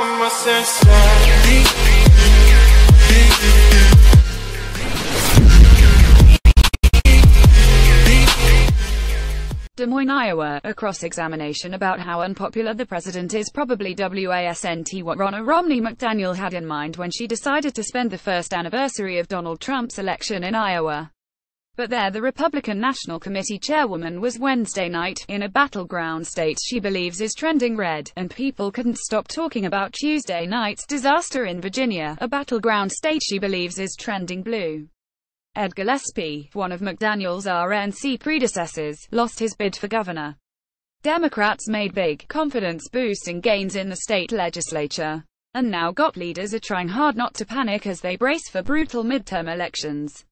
my senses. Des Moines, Iowa. A cross-examination about how unpopular the president is probably wasn't what Ronna Romney McDaniel had in mind when she decided to spend the first anniversary of Donald Trump's election in Iowa. But there the Republican National Committee chairwoman was Wednesday night, in a battleground state she believes is trending red, and people couldn't stop talking about Tuesday night's disaster in Virginia, a battleground state she believes is trending blue. Ed Gillespie, one of McDaniel's RNC predecessors, lost his bid for governor. Democrats made big, confidence-boosting gains in the state legislature. And now GOP leaders are trying hard not to panic as they brace for brutal midterm elections.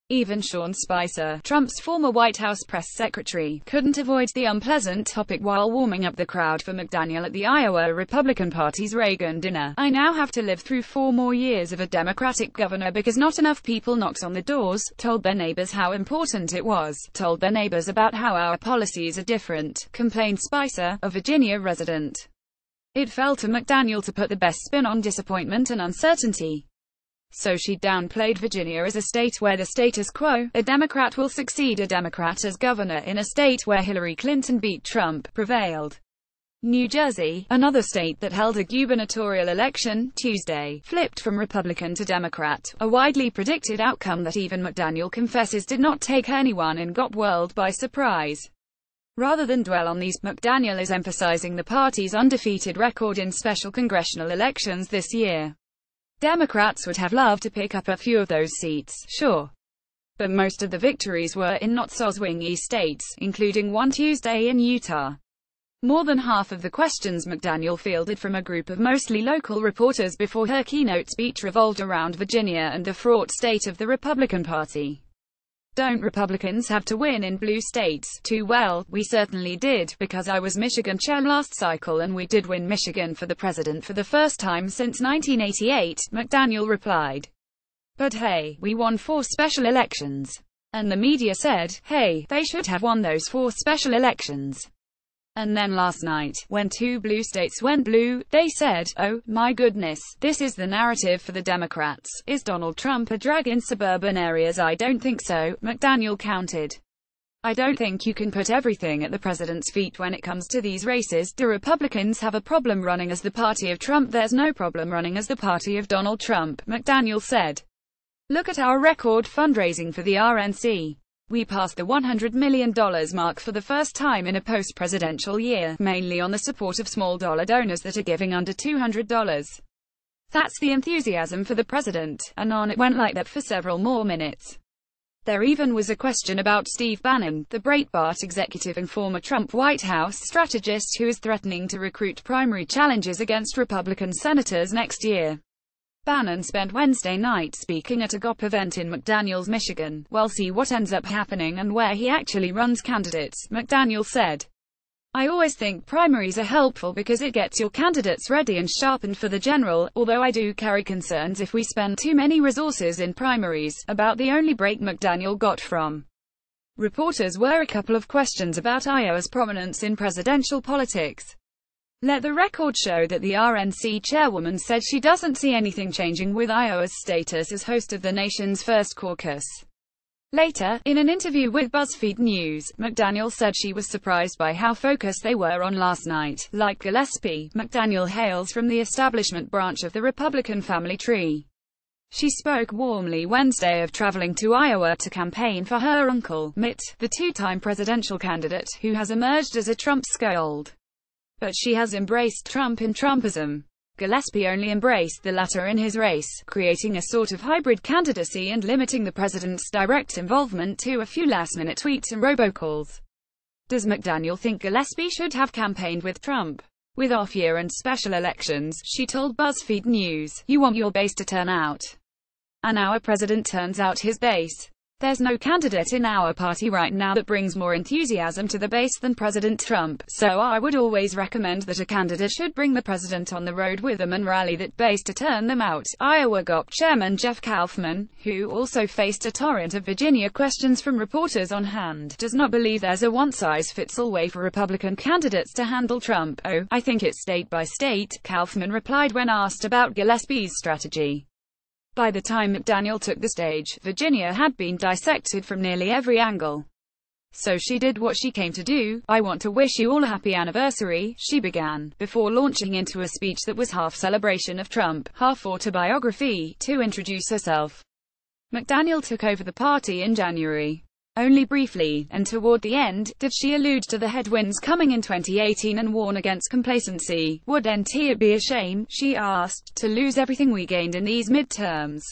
Even Sean Spicer, Trump's former White House press secretary, couldn't avoid the unpleasant topic while warming up the crowd for McDaniel at the Iowa Republican Party's Reagan dinner. "I now have to live through 4 more years of a Democratic governor because not enough people knocked on the doors, told their neighbors how important it was, told their neighbors about how our policies are different," complained Spicer, a Virginia resident. It fell to McDaniel to put the best spin on disappointment and uncertainty. So she downplayed Virginia as a state where the status quo, a Democrat will succeed a Democrat as governor in a state where Hillary Clinton beat Trump, prevailed. New Jersey, another state that held a gubernatorial election Tuesday, flipped from Republican to Democrat, a widely predicted outcome that even McDaniel confesses did not take anyone in GOP world by surprise. Rather than dwell on these, McDaniel is emphasizing the party's undefeated record in special congressional elections this year. Democrats would have loved to pick up a few of those seats, sure. But most of the victories were in not-so-swingy states, including one Tuesday in Utah. More than half of the questions McDaniel fielded from a group of mostly local reporters before her keynote speech revolved around Virginia and the fraught state of the Republican Party. "Don't Republicans have to win in blue states, too? Well, we certainly did, because I was Michigan chair last cycle and we did win Michigan for the president for the first time since 1988, McDaniel replied. "But hey, we won 4 special elections. And the media said, hey, they should have won those 4 special elections. And then last night, when 2 blue states went blue, they said, oh, my goodness, this is the narrative for the Democrats. Is Donald Trump a drag in suburban areas? I don't think so," McDaniel countered. "I don't think you can put everything at the president's feet when it comes to these races. Do Republicans have a problem running as the party of Trump? There's no problem running as the party of Donald Trump," McDaniel said. "Look at our record fundraising for the RNC. We passed the $100 million mark for the first time in a post-presidential year, mainly on the support of small-dollar donors that are giving under $200. That's the enthusiasm for the president," and on it went like that for several more minutes. There even was a question about Steve Bannon, the Breitbart executive and former Trump White House strategist who is threatening to recruit primary challenges against Republican senators next year. Bannon spent Wednesday night speaking at a GOP event in McDaniel's Michigan. "We'll see what ends up happening and where he actually runs candidates," McDaniel said. "I always think primaries are helpful because it gets your candidates ready and sharpened for the general, although I do carry concerns if we spend too many resources in primaries." About the only break McDaniel got from reporters were a couple of questions about Iowa's prominence in presidential politics. Let the record show that the RNC chairwoman said she doesn't see anything changing with Iowa's status as host of the nation's first caucus. Later, in an interview with BuzzFeed News, McDaniel said she was surprised by how focused they were on last night. Like Gillespie, McDaniel hails from the establishment branch of the Republican family tree. She spoke warmly Wednesday of traveling to Iowa to campaign for her uncle, Mitt, the 2-time presidential candidate, who has emerged as a Trump scold. But she has embraced Trump in Trumpism. Gillespie only embraced the latter in his race, creating a sort of hybrid candidacy and limiting the president's direct involvement to a few last-minute tweets and robocalls. Does McDaniel think Gillespie should have campaigned with Trump? With off-year and special elections, she told BuzzFeed News, "You want your base to turn out. And our president turns out his base. There's no candidate in our party right now that brings more enthusiasm to the base than President Trump, so I would always recommend that a candidate should bring the president on the road with them and rally that base to turn them out. Iowa GOP Chairman Jeff Kaufman, who also faced a torrent of Virginia questions from reporters on hand, does not believe there's a one-size-fits-all way for Republican candidates to handle Trump. "Oh, I think it's state by state," Kaufman replied when asked about Gillespie's strategy. By the time McDaniel took the stage, Virginia had been dissected from nearly every angle. So she did what she came to do. "I want to wish you all a happy anniversary," she began, before launching into a speech that was half celebration of Trump, half autobiography, to introduce herself. McDaniel took over the party in January. Only briefly, and toward the end, did she allude to the headwinds coming in 2018 and warn against complacency. "Wouldn't it be a shame," she asked, "to lose everything we gained in these midterms?